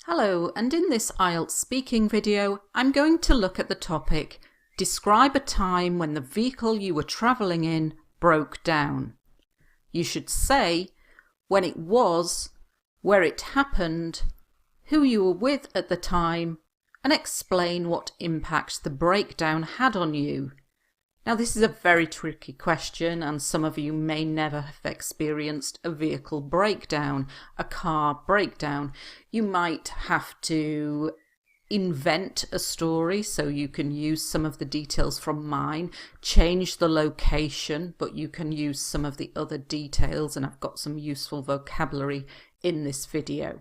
Hello, and in this IELTS speaking video, I'm going to look at the topic, describe a time when the vehicle you were travelling in broke down. You should say when it was, where it happened, who you were with at the time, and explain what impact the breakdown had on you. Now this is a very tricky question, and some of you may never have experienced a vehicle breakdown, a car breakdown. You might have to invent a story, so you can use some of the details from mine, change the location, but you can use some of the other details, and I've got some useful vocabulary in this video.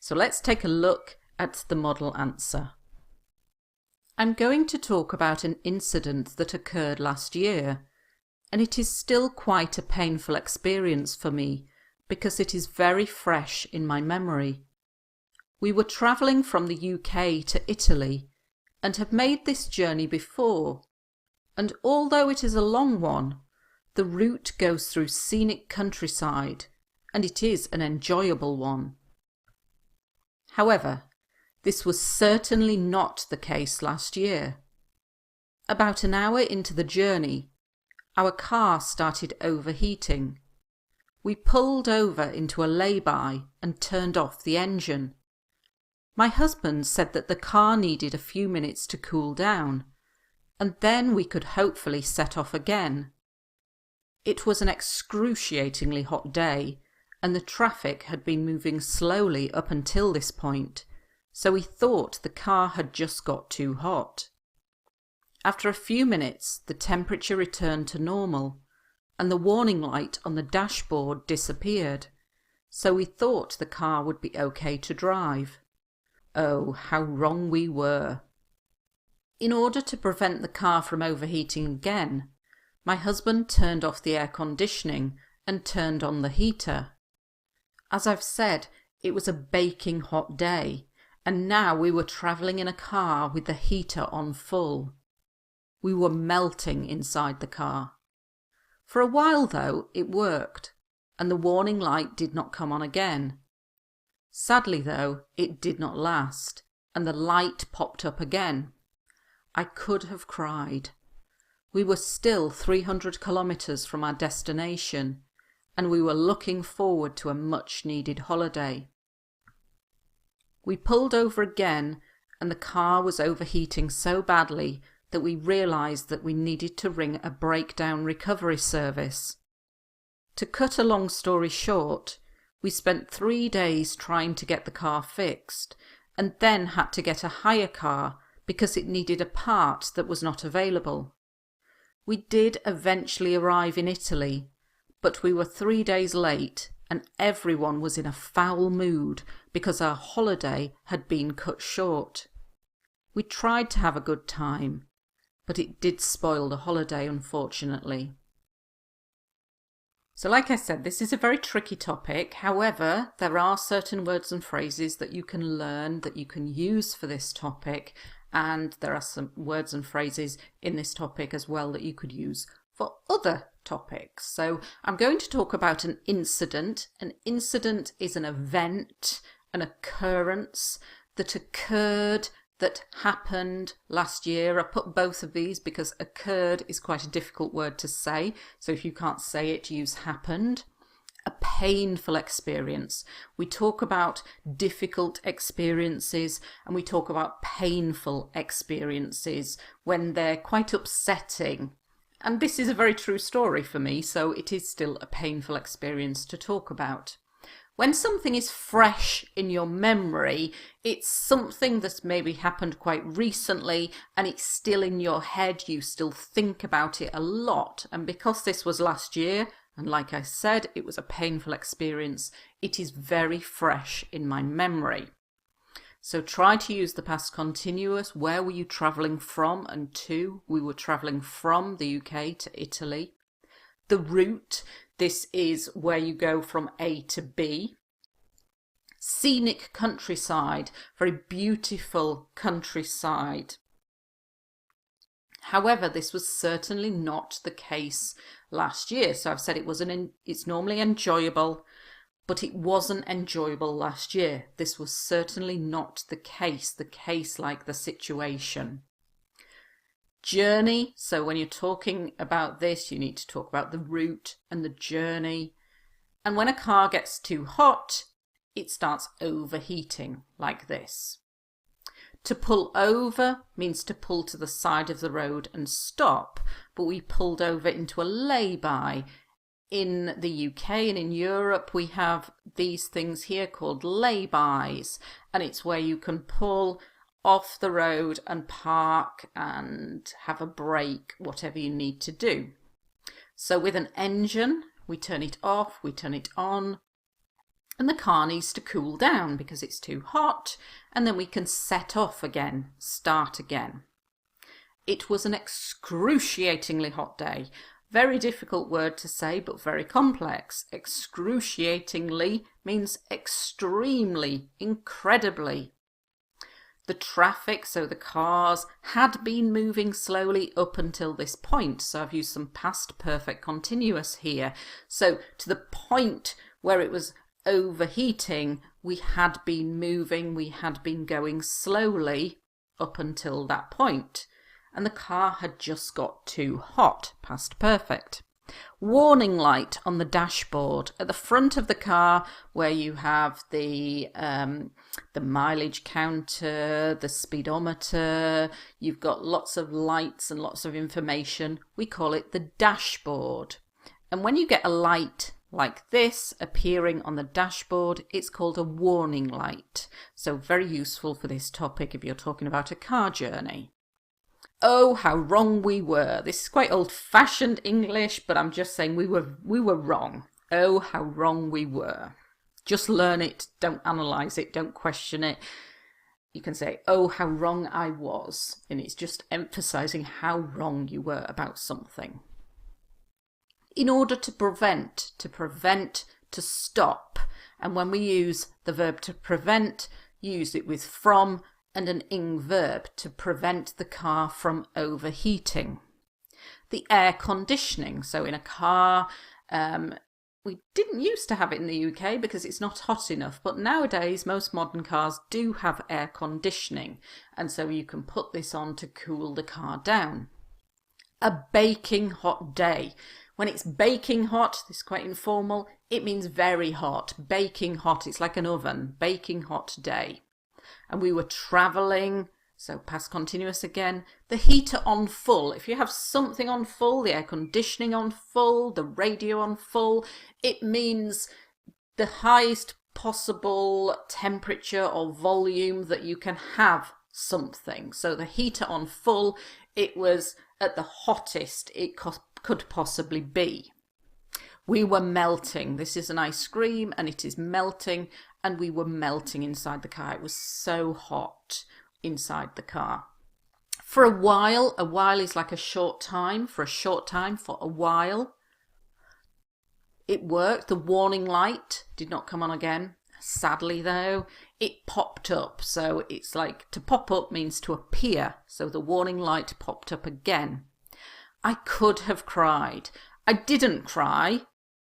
So let's take a look at the model answer. I'm going to talk about an incident that occurred last year, and it is still quite a painful experience for me because it is very fresh in my memory. We were travelling from the UK to Italy and have made this journey before, and although it is a long one, the route goes through scenic countryside and it is an enjoyable one. However, this was certainly not the case last year. About an hour into the journey, our car started overheating. We pulled over into a lay-by and turned off the engine. My husband said that the car needed a few minutes to cool down, and then we could hopefully set off again. It was an excruciatingly hot day, and the traffic had been moving slowly up until this point, so we thought the car had just got too hot. After a few minutes, the temperature returned to normal, and the warning light on the dashboard disappeared, so we thought the car would be okay to drive. Oh, how wrong we were. In order to prevent the car from overheating again, my husband turned off the air conditioning and turned on the heater. As I've said, it was a baking hot day, and now we were travelling in a car with the heater on full. We were melting inside the car. For a while, though, it worked, and the warning light did not come on again. Sadly, though, it did not last, and the light popped up again. I could have cried. We were still 300 kilometres from our destination, and we were looking forward to a much-needed holiday. We pulled over again, and the car was overheating so badly that we realised that we needed to ring a breakdown recovery service. To cut a long story short, we spent 3 days trying to get the car fixed, and then had to get a hire car because it needed a part that was not available. We did eventually arrive in Italy, but we were 3 days late, and everyone was in a foul mood because our holiday had been cut short. We tried to have a good time, but it did spoil the holiday, unfortunately. So like I said, this is a very tricky topic. However, there are certain words and phrases that you can learn, that you can use for this topic, and there are some words and phrases in this topic as well that you could use for other topics. So I'm going to talk about an incident. An incident is an event, an occurrence that occurred, that happened last year. I put both of these because occurred is quite a difficult word to say, so if you can't say it, use happened. A painful experience. We talk about difficult experiences and we talk about painful experiences when they're quite upsetting. And this is a very true story for me, so it is still a painful experience to talk about. When something is fresh in your memory, it's something that's maybe happened quite recently and it's still in your head, you still think about it a lot. And because this was last year, and like I said, it was a painful experience, it is very fresh in my memory. So try to use the past continuous. Where were you travelling from and to? We were travelling from the UK to Italy. The route, this is where you go from A to B. Scenic countryside, very beautiful countryside. However, this was certainly not the case last year. So I've said it's normally enjoyable. but it wasn't enjoyable last year. This was certainly not the case like the situation. Journey, so when you're talking about this, you need to talk about the route and the journey. And when a car gets too hot, it starts overheating like this. To pull over means to pull to the side of the road and stop, but we pulled over into a lay-by. In the UK and in Europe, we have these things here called lay-bys, and it's where you can pull off the road and park and have a break, whatever you need to do. So with an engine, we turn it off, we turn it on, and the car needs to cool down because it's too hot, and then we can set off again, start again. It was an excruciatingly hot day. Very difficult word to say, but very complex. Excruciatingly means extremely, incredibly. The traffic, so the cars, had been moving slowly up until this point. So I've used some past perfect continuous here. So to the point where it was overheating, we had been moving, we had been going slowly up until that point. And the car had just got too hot, past perfect. Warning light on the dashboard at the front of the car, where you have the mileage counter, the speedometer, you've got lots of lights and lots of information. We call it the dashboard. And when you get a light like this appearing on the dashboard, it's called a warning light. So very useful for this topic if you're talking about a car journey. Oh, how wrong we were. This is quite old-fashioned English, but I'm just saying we were wrong. Oh, how wrong we were. Just learn it, don't analyse it, don't question it. You can say, oh, how wrong I was, and it's just emphasising how wrong you were about something. In order to prevent, to stop, and when we use the verb to prevent, use it with from and an ing verb to prevent the car from overheating. The air conditioning, so in a car, we didn't used to have it in the UK because it's not hot enough, but nowadays most modern cars do have air conditioning, and so you can put this on to cool the car down. A baking hot day. When it's baking hot, this is quite informal, it means very hot. Baking hot, it's like an oven. Baking hot day. And we were travelling, so past continuous again. The heater on full. If you have something on full, the air conditioning on full, the radio on full, it means the highest possible temperature or volume that you can have something. So the heater on full, it was at the hottest it could possibly be. We were melting. This is an ice cream and it is melting, and we were melting inside the car. It was so hot inside the car. For a while is like a short time, for a while. It worked. The warning light did not come on again. Sadly though, it popped up. So it's like to pop up means to appear. So the warning light popped up again. I could have cried. I didn't cry,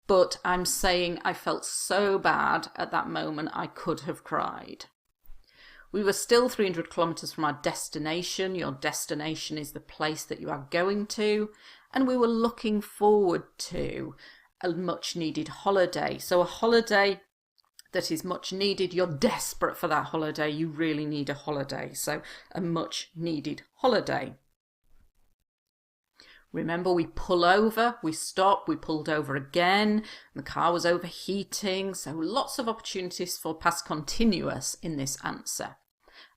but I'm saying I felt so bad at that moment I could have cried. We were still 300 kilometres from our destination. Your destination is the place that you are going to. And we were looking forward to a much needed holiday. So a holiday that is much needed. You're desperate for that holiday. You really need a holiday. So a much needed holiday. Remember, we pull over, we stop, we pulled over again, the car was overheating, so lots of opportunities for past continuous in this answer.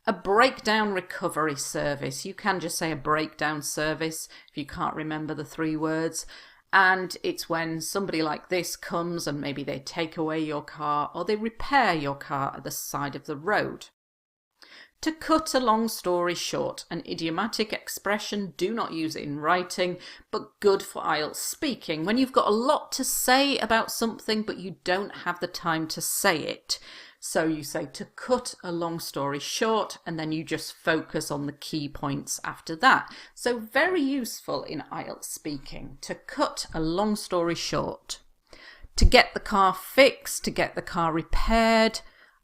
A breakdown recovery service. You can just say a breakdown service if you can't remember the three words. And it's when somebody like this comes and maybe they take away your car or they repair your car at the side of the road. To cut a long story short, an idiomatic expression, do not use it in writing, but good for IELTS speaking. When you've got a lot to say about something, but you don't have the time to say it. So you say to cut a long story short, and then you just focus on the key points after that. So very useful in IELTS speaking, to cut a long story short. To get the car fixed, to get the car repaired.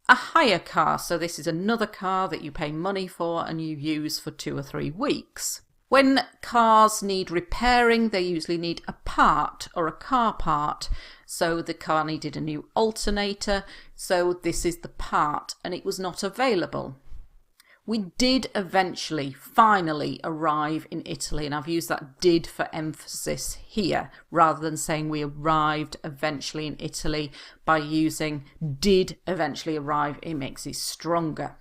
A hire car, so this is another car that you pay money for and you use for 2 or 3 weeks. When cars need repairing, they usually need a part or a car part. So the car needed a new alternator, so this is the part, and it was not available. We did eventually, finally arrive in Italy, and I've used that did for emphasis here, rather than saying we arrived eventually in Italy. By using did eventually arrive, it makes it stronger.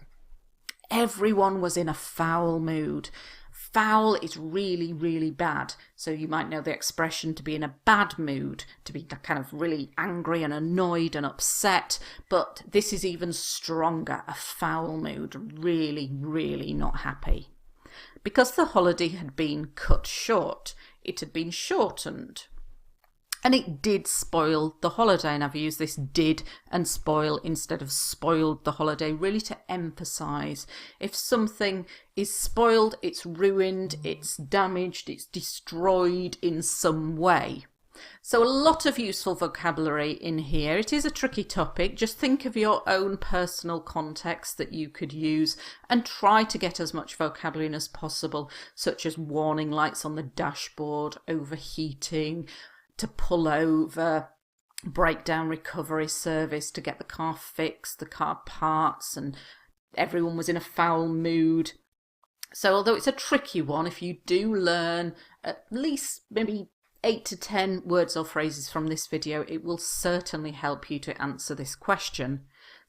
Everyone was in a foul mood. Foul is really, really bad. So you might know the expression to be in a bad mood, to be kind of really angry and annoyed and upset. But this is even stronger, a foul mood, really, really not happy. Because the holiday had been cut short, it had been shortened. And it did spoil the holiday, and I've used this did and spoil instead of spoiled the holiday, really to emphasise if something is spoiled, it's ruined, it's damaged, it's destroyed in some way. So a lot of useful vocabulary in here. It is a tricky topic. Just think of your own personal context that you could use and try to get as much vocabulary in as possible, such as warning lights on the dashboard, overheating, to pull over, breakdown recovery service, to get the car fixed, the car parts, and everyone was in a foul mood. So although it's a tricky one, if you do learn at least maybe 8 to 10 words or phrases from this video, it will certainly help you to answer this question.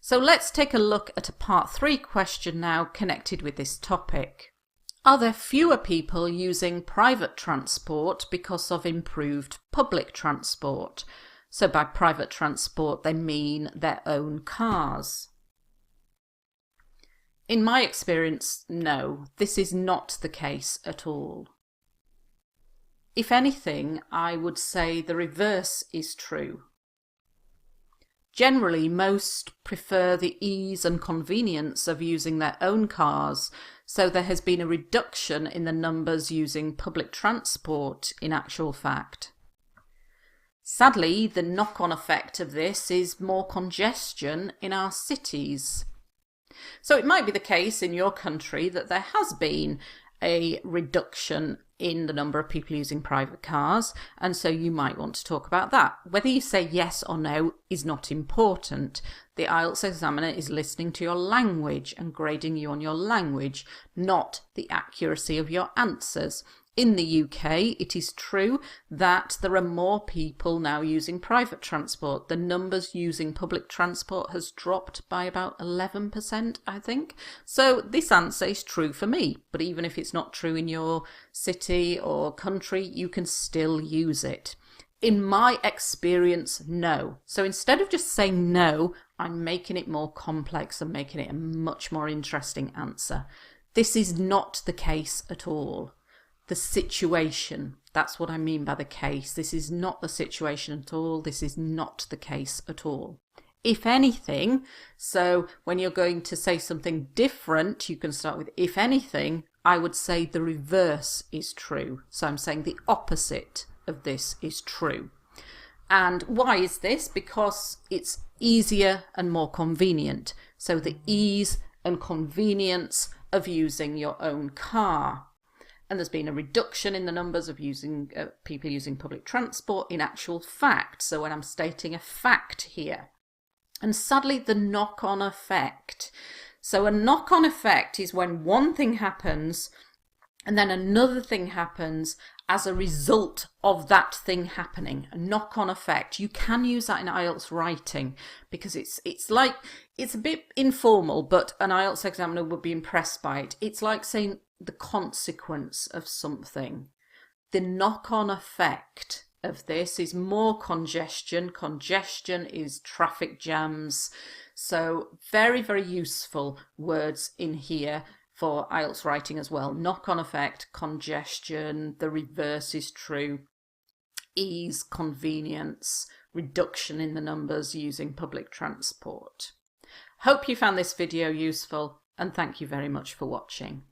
So let's take a look at a part 3 question now connected with this topic. Are there fewer people using private transport because of improved public transport? So by private transport, they mean their own cars. In my experience, no, this is not the case at all. If anything, I would say the reverse is true. Generally, most prefer the ease and convenience of using their own cars, so there has been a reduction in the numbers using public transport in actual fact. Sadly, the knock-on effect of this is more congestion in our cities. So it might be the case in your country that there has been a reduction in the number of people using private cars, and so you might want to talk about that. Whether you say yes or no is not important. The IELTS examiner is listening to your language and grading you on your language, not the accuracy of your answers. In the UK, it is true that there are more people now using private transport. The numbers using public transport has dropped by about 11%, I think. So this answer is true for me, but even if it's not true in your city or country, you can still use it. In my experience, no. So instead of just saying no, I'm making it more complex and making it a much more interesting answer. This is not the case at all. The situation, that's what I mean by the case. This is not the situation at all. This is not the case at all. If anything, so when you're going to say something different, you can start with if anything. I would say the reverse is true. So I'm saying the opposite of this is true. And why is this? Because it's easier and more convenient. So the ease and convenience of using your own car. And there's been a reduction in the numbers of people using public transport in actual fact. So when I'm stating a fact here. And sadly, the knock-on effect. So a knock-on effect is when one thing happens and then another thing happens as a result of that thing happening. A knock-on effect. You can use that in IELTS writing because it's a bit informal, but an IELTS examiner would be impressed by it. It's like saying the consequence of something. The knock-on effect of this is more congestion. Congestion is traffic jams. So very, very useful words in here for IELTS writing as well. Knock-on effect, congestion, the reverse is true, ease, convenience, reduction in the numbers using public transport. Hope you found this video useful, and thank you very much for watching.